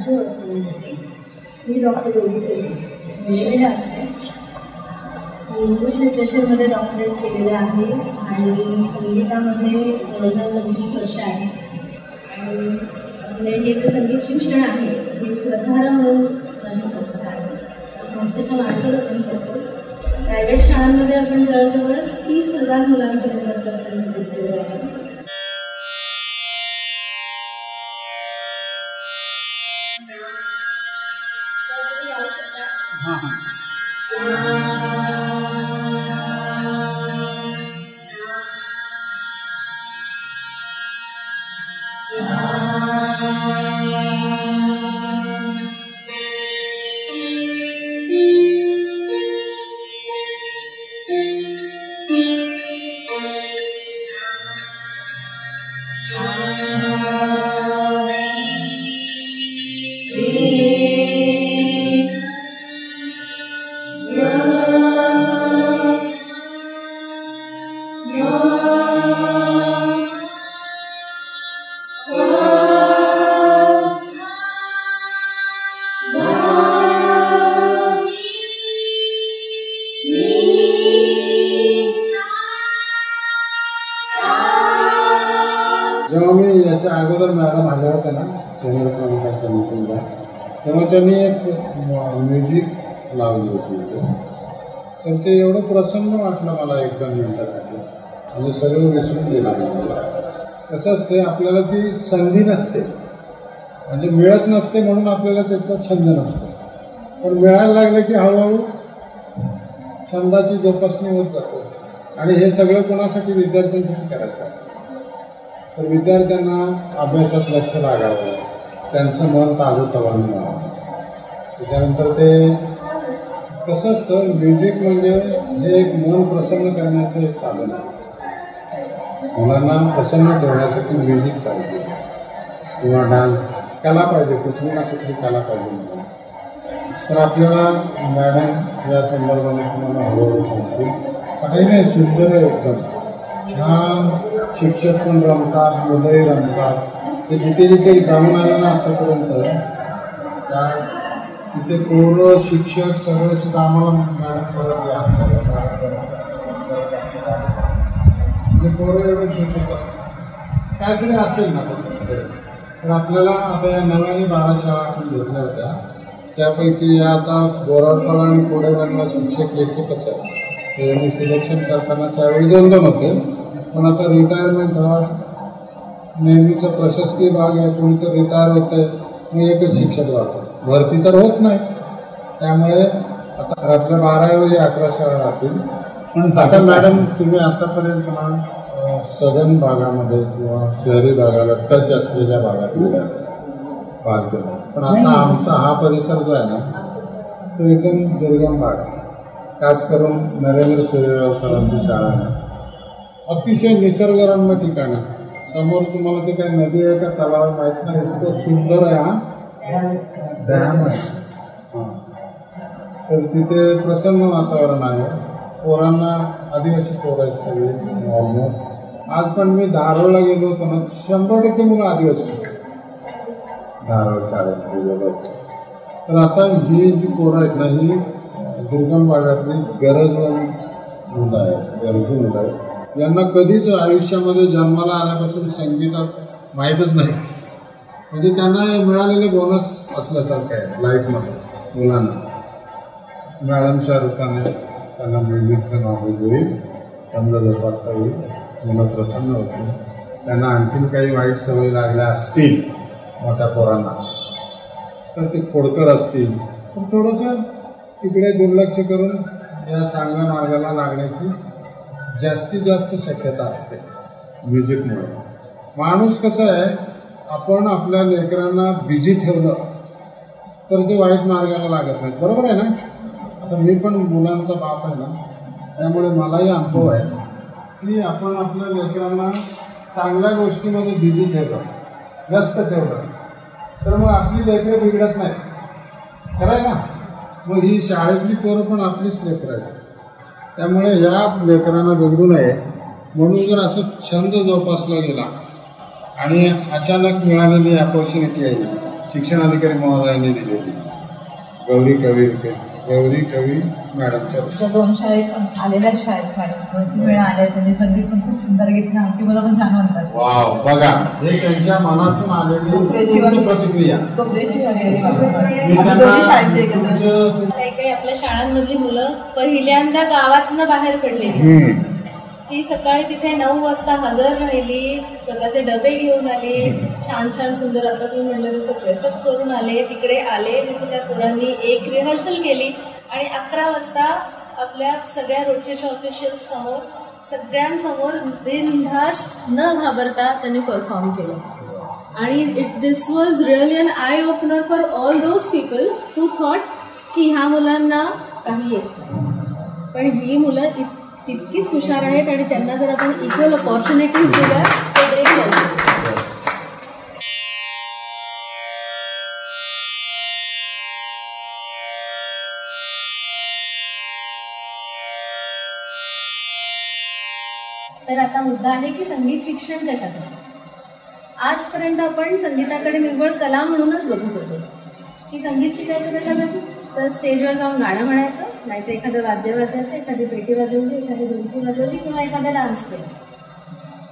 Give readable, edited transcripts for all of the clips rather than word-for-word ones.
माझी ओळख करून देते. मी डॉक्टर दोघीचे मुंबईला असते. इंग्लिश लिटरेचरमध्ये डॉक्टरेट केलेलं आहे आणि संगीतामध्ये जवळजवळ 25 वर्ष आहे. आणि आपले हे जे संगीत शिक्षण आहे हे स्वतःला म्हणून माझी संस्था आहे. संस्थेच्या मार्फत आपण करतो. प्रायव्हेट शाळांमध्ये आपण जवळजवळ 30,000 मुलांपर्यंत आपण पोहोचलेलो आहे. जेव्हा मी याच्या अगोदर मॅडम आल्या होत्या ना चंद्रकांताच्या मीटिंगला, तेव्हा त्यांनी एक म्युझिक लावली होती. तर ते एवढं प्रसन्न वाटलं मला 1-2 मिनिटासाठी, म्हणजे सगळं विसरून गेलं मला. कसं असते, आपल्याला ती संधी नसते, म्हणजे मिळत नसते म्हणून आपल्याला त्याचा छंद नसतो. पण मिळायला लागलं की हळूहळू छंदाची जोपासणी होत जाते. आणि हे सगळं कोणासाठी? विद्यार्थ्यांसाठी करायचं आहे. तर विद्यार्थ्यांना अभ्यासात लक्ष लागावं, त्यांचं मन ताजंतवानं व्हावं. त्याच्यानंतर ते कसं असतं, म्युझिक म्हणजे हे एक मन प्रसन्न करण्याचं एक साधन आहे. मुलांना प्रसन्न ठेवण्यासाठी म्युझिक पाहिजे किंवा डान्स, कला पाहिजे, कुठली ना कुठली कला पाहिजे. तर आपल्याला मॅडम या संदर्भाने तुम्हाला हळूहळू सांगतील. काही नाही, सुंदर आहे एकदम छान. शिक्षक पण रमतात, मुलंही रमतात. ते जिथे जिथे जाऊन आले ना आतापर्यंत, त्या तिथे पोरं शिक्षक सगळे सुद्धा आम्हाला मॅडम करत या म्हणजे पोरं एवढे खुश होतात. काहीतरी असेल ना त्याच्यामध्ये. तर आपल्याला आता या नव्याने 12 शाळा आपण घेतल्या होत्या, त्यापैकी या आता बोराडपाडा आणि कोडेवाडीला शिक्षक एकच आहे. ते मी सिलेक्शन करताना त्यावेळी 2-2 होते. पण आता रिटायरमेंट व्हा, नेहमीचा प्रशासकीय भाग आहे, कोणी तर रिटायर होत आहे, मी एकच शिक्षक राहतो. भरती तर होत नाही, त्यामुळे आता आपल्या 12ऐवजी 11 शाळा राहतील. पण आता मॅडम तुम्ही आतापर्यंत ना सदन भागामध्ये किंवा शहरी भागाला टच असलेल्या भागात भाग केला. पण आता आमचा हा परिसर जो आहे ना, तो एकदम दुर्गम भाग आहे. खास करून नरेंद्र सूर्यराव सरांची शाळा आहे, अतिशय निसर्गरम्य ठिकाण आहे. समोर तुम्हाला ते काही नदी आहे का तलाव माहीत नाही, इतकं सुंदर आहे. हा डॅम आहे. तर तिथे प्रसन्न वातावरण आहे. पोरांना आदिवासी पोरं आहेत सगळे ऑलमोस्ट. आज पण मी धारोळला गेलो होतो ना, 100% मुलं आदिवासी धारोळ शाळेत गेलो. तर आता ही जी पोरं आहेत ना, ही दुर्गम भागातली गरजवंत मुलं आहेत, गरजू मुलं आहेत, यांना कधीच आयुष्यामध्ये जन्माला आल्यापासून संगीतात माहीतच नाही. म्हणजे त्यांना मिळालेले बोनस असल्यासारखं आहे लाईफमध्ये मुलांना. मॅडमच्या रूपाने त्यांना म्युझिकचं नॉलेज होईल, छंद जोपासता होईल, मुलं प्रसन्न होतील. त्यांना आणखीन काही वाईट सवयी लागल्या असतील मोठ्या पोरांना, तर ते खोडकर असतील, तर थोडंसं तिकडे दुर्लक्ष करून या चांगल्या मार्गाला लागण्याची जास्तीत जास्त शक्यता असते म्युझिकमुळे. माणूस कसं आहे, आपण आपल्या लेकरांना बिझी ठेवलं तर ते वाईट मार्गाला लागत नाही. बरोबर आहे ना? आता मी पण मुलांचा बाप आहे ना, त्यामुळे मलाही अनुभव आहे की आपण आपल्या लेकरांना चांगल्या गोष्टीमध्ये बिझी ठेवलं, व्यस्त ठेवलं, तर मग आपली लेकरं बिघडत नाही. खरं आहे ना? मग ही शाळेतली पोरं पण आपलीच लेकरं आहेत. त्यामुळे या लेकरांना बिघडू नये म्हणून जर असं छंद जोपासला गेला आणि अचानक मिळालेली अपॉर्च्युनिटी आहे शिक्षणाधिकारी महोदयांनी दिलेली गौरी कवी मॅडमच्या 2 शाळेत आलेल्या शाळेत मॅडम 2 वेळा आल्या. त्यांनी संगीत पण खूप सुंदर घेतलं. आमची मुलं पण छान म्हणतात. वाव, बघा हे त्यांच्या मनातून आलेली प्रतिक्रिया. काही काही आपल्या शाळांमधली मुलं पहिल्यांदा गावातनं बाहेर पडलेली. ती सकाळी तिथे 9 वाजता हजर राहिली, स्वतःचे डबे घेऊन आले, छान छान सुंदर आता तुम्ही म्हणलं तसं ड्रेसअप करून आले. तिकडे आले तिथे त्या पोरांनी एक रिहर्सल केली आणि 11 वाजता आपल्या सगळ्या रोटरीच्या ऑफिशियल्स समोर सगळ्यांसमोर बिनधास्त न घाबरता त्यांनी परफॉर्म केलं. आणि this was really an eye opener for all those people who thought की ह्या मुलांना काही येत नाही. पण ही मुलं तितकीच हुशार आहेत आणि त्यांना जर आपण इक्वल ऑपॉर्च्युनिटीज दिल्या तर ते तर आता मुद्दा आहे की संगीत शिक्षण कशासाठी. आजपर्यंत आपण संगीताकडे निव्वळ कला म्हणूनच बघत होतो की संगीत शिकायचं कशासाठी, तर स्टेजवर जाऊन गाणं म्हणायचं, नाहीतर एखादं वाद्य वाजायचं, एखादी पेटी वाजवली, एखादी ढोलकी वाजवली किंवा एखादा डान्स केला.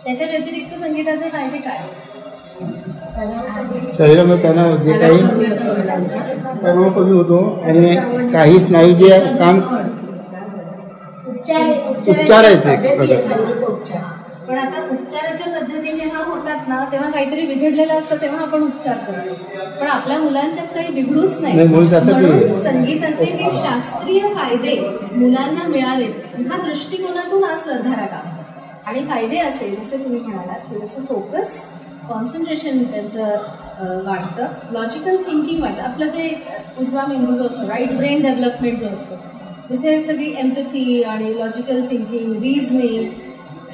त्याच्या व्यतिरिक्त संगीताचे फायदे काय? शरीरामध्ये तणाव जे काही तणाव कमी होतो आणि काही स्नायू जे काम उपचार आहेत. पण आता उपचाराच्या पद्धती जेव्हा होतात ना तेव्हा काहीतरी बिघडलेलं असतं तेव्हा आपण उपचार करतो. पण आपल्या मुलांच्यात काही बिघडूच नाही. म्हणून संगीताचे हे शास्त्रीय फायदे मुलांना मिळावेत ह्या दृष्टिकोनातून आज सरदारा काम. आणि फायदे असे जसे तुम्ही म्हणालात थोडंसं फोकस कॉन्सन्ट्रेशन त्यांचं वाढतं, लॉजिकल थिंकिंग वाढतं. आपलं ते उजवा मेंदू जो असतो राईट ब्रेन डेव्हलपमेंट जो असतो तिथे सगळी एम्पथी आणि लॉजिकल थिंकिंग, रिझनिंग,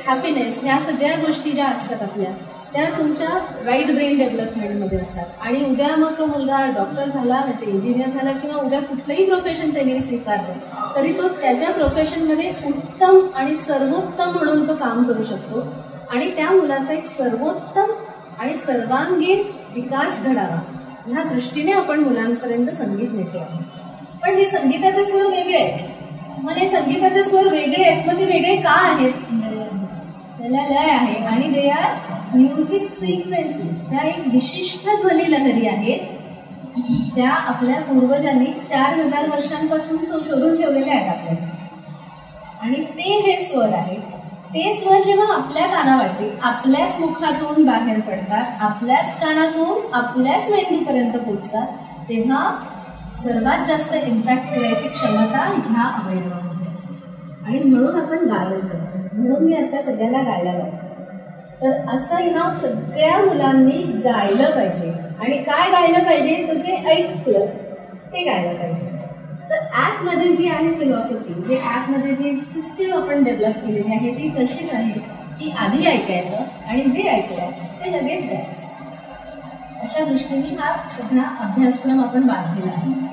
हॅपीनेस ह्या सगळ्या गोष्टी ज्या असतात आपल्या त्या तुमच्या राईट ब्रेन डेव्हलपमेंटमध्ये असतात. आणि उद्या मग तो मुलगा डॉक्टर झाला, नाही ते इंजिनियर झाला किंवा उद्या कुठलंही प्रोफेशन त्यांनी स्वीकारलं तरी तो त्याच्या प्रोफेशनमध्ये उत्तम आणि सर्वोत्तम म्हणून तो काम करू शकतो. आणि त्या मुलाचा एक सर्वोत्तम आणि सर्वांगीण विकास घडावा ह्या दृष्टीने आपण मुलांपर्यंत संगीत नेतो आहोत. पण हे संगीताचे स्वर वेगळे आहेत. मग हे संगीताचे स्वर वेगळे आहेत, मग ते वेगळे का आहेत? त्याला लय आहे आणि दे आर म्युझिक फ्रिक्वेन्सीज. त्या एक विशिष्ट ध्वनी लहरी आहेत त्या आपल्या पूर्वजांनी 4000 वर्षांपासून शोधून ठेवलेल्या आहेत आपल्यासाठी. आणि ते हे स्वर आहेत. ते स्वर जेव्हा आपल्या कानावाटे आपल्याच मुखातून बाहेर पडतात, आपल्याच कानातून आपल्याच मेंदूपर्यंत पोहोचतात तेव्हा सर्वात जास्त इम्पॅक्ट करायची क्षमता ह्या अवयवामध्ये असते. आणि म्हणून आपण गायन करतो. म्हणून मी आता सगळ्यांना गायला लावतो. तर असं ह्या सगळ्या मुलांनी गायलं पाहिजे. आणि काय गायलं पाहिजे तर जे ऐकलं ते गायलं पाहिजे. तर ॲपमध्ये जी आहे फिलॉसॉफी, जे ॲपमध्ये जी सिस्टीम आपण डेव्हलप केलेली आहे ती तशीच आहे की आधी ऐकायचं आणि जे ऐकलंय ते लगेच गायचं. अशा दृष्टीने हा सगळा अभ्यासक्रम आपण बांधलेला आहे.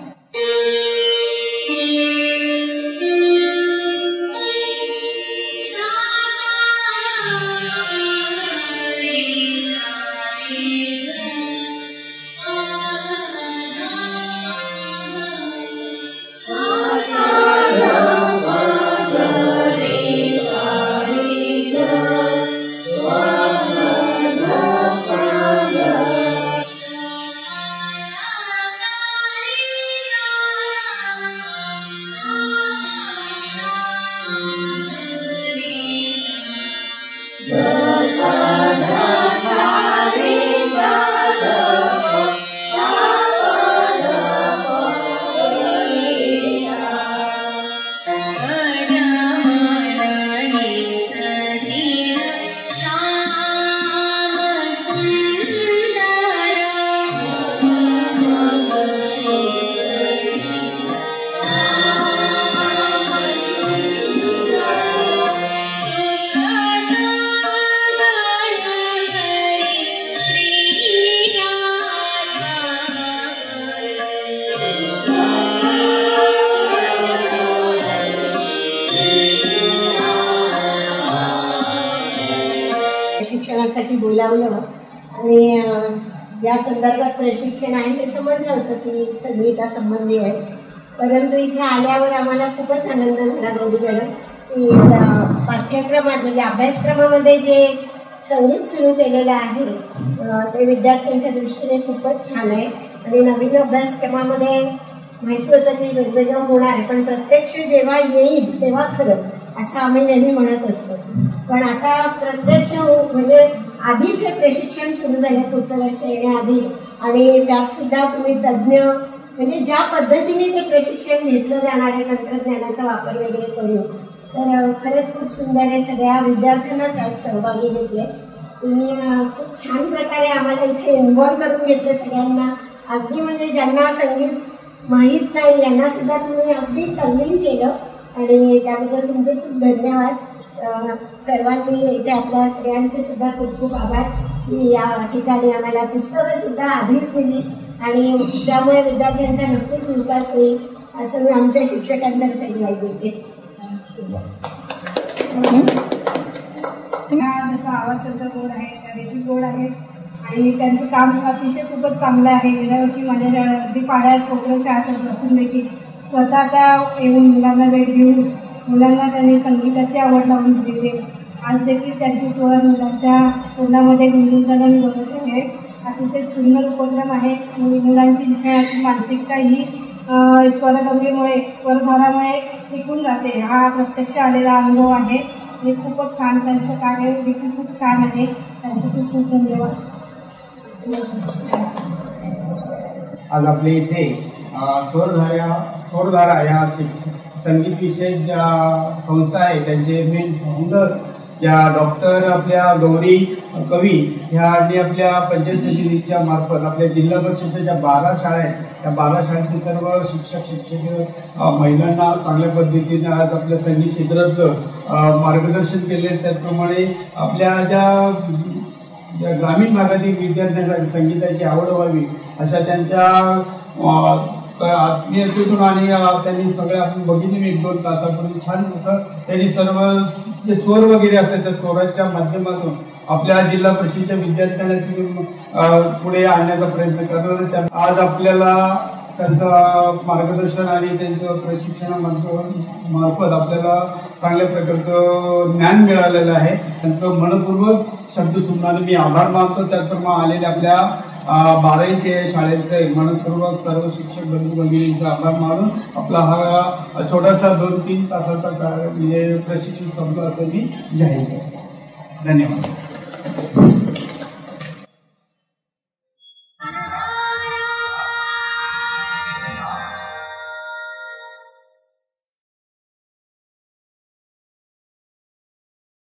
शिक्षणासाठी बोलावलं आणि या संदर्भात प्रशिक्षण आहे ते समजलं होतं की संगीतासंबंधी आहे, परंतु इथे आल्यावर आम्हाला खूपच आनंद झाला गौरी मॅडम की पाठ्यक्रमात म्हणजे अभ्यासक्रमामध्ये जे संगीत सुरू केलेलं आहे ते विद्यार्थ्यांच्या दृष्टीने खूपच छान आहे. आणि नवीन अभ्यासक्रमामध्ये माहिती होतं की वेगवेगळं होणार आहे, पण प्रत्यक्ष जेव्हा येईल तेव्हा खरं असं आम्ही नेहमी म्हणत असतो. पण आता प्रत्यक्ष म्हणजे आधीच हे प्रशिक्षण सुरू झाले पुढचं वर्ष येण्याआधी, आणि त्यात सुद्धा तुम्ही तज्ज्ञ म्हणजे ज्या पद्धतीने ते प्रशिक्षण घेतलं जाणार आहे तंत्रज्ञानाचा वापर वगैरे करून, तर खरंच खूप सुंदर आहे. सगळ्या विद्यार्थ्यांना त्यात सहभागी घेतले तुम्ही. खूप छान प्रकारे आम्हाला इथे इन्व्हॉल्व करून घेतलं सगळ्यांना. अगदी म्हणजे ज्यांना संगीत माहीत नाही यांना सुद्धा तुम्ही अगदी तल्लीन केलं आणि त्याबद्दल तुमचे खूप धन्यवाद. सर्वांनी इथे आपल्या सगळ्यांचे सुद्धा खूप खूप आभार की या ठिकाणी आम्हाला पुस्तकं सुद्धा आधीच दिली आणि त्यामुळे विद्यार्थ्यांचा नक्कीच विकास होईल असं मी आमच्या शिक्षकांतर्फे ग्वाही देते. जसा आवाज त्यांचा गोड आहे त्यादेखील गोड आहे आणि त्यांचं काम अतिशय खूपच चांगलं आहे. गेल्या वर्षी माझ्या अगदी पाड्यात कोकण शाळेत बसून देखील स्वतः त्या येऊन मुलांना भेट घेऊन मुलांना त्यांनी संगीताची आवड लावून दिली. आज देखील त्यांची स्वर मुलांच्या तोंडामध्ये गुणगुंताना मी बघत आहे. अतिशय सुंदर उपक्रम आहे. मुलांची शिक्षणाची मानसिकता ही स्वरगंगेमुळे स्वरधारामुळे टिकून राहते. हा प्रत्यक्ष आलेला अनुभव आहे आणि खूपच छान. त्यांचं कार्य देखील खूप छान आहे. त्यांचं खूप खूप धन्यवाद. आज आपल्या इथे स्वरधारा या संगीत विषयक ज्या संस्था आहे त्यांचे मेन फाउंडर ज्या डॉक्टर आपल्या गौरी कवी ह्यांनी आपल्या पंचायत समितीच्या मार्फत आपल्या जिल्हा परिषदेच्या ज्या 12 शाळा आहेत त्या 12 शाळेतील सर्व शिक्षक महिलांना चांगल्या पद्धतीने आज आपल्या संगीत क्षेत्रात मार्गदर्शन केले. त्याचप्रमाणे आपल्या ज्या ग्रामीण भागातील विद्यार्थ्यांसाठी संगीताची आवड व्हावी अशा त्यांच्या आत्मीयतेतून आणि त्यांनी सगळे आपण बघितले 1-2 तासापूर्वी छान असं त्यांनी सर्व जे स्वर वगैरे असतात त्या स्वराच्या माध्यमातून आपल्या जिल्हा परिषदेच्या विद्यार्थ्यांना पुढे आणण्याचा प्रयत्न करणार. आज आपल्याला त्यांचं मार्गदर्शन आणि त्यांचं प्रशिक्षणामार्फत आपल्याला चांगल्या प्रकारचं ज्ञान मिळालेलं आहे. त्यांचं मनपूर्वक शब्दसुमनाने मी आभार मानतो. त्याचप्रमाणे आलेले आपल्या 12वी शाळेचे मनपूर्वक सर्व शिक्षक बंधू भगिनींचा आभार मानून आपला हा छोटासा 2-3 तासाचा म्हणजे प्रशिक्षण संपला असं मी जाहीर करतो. धन्यवाद.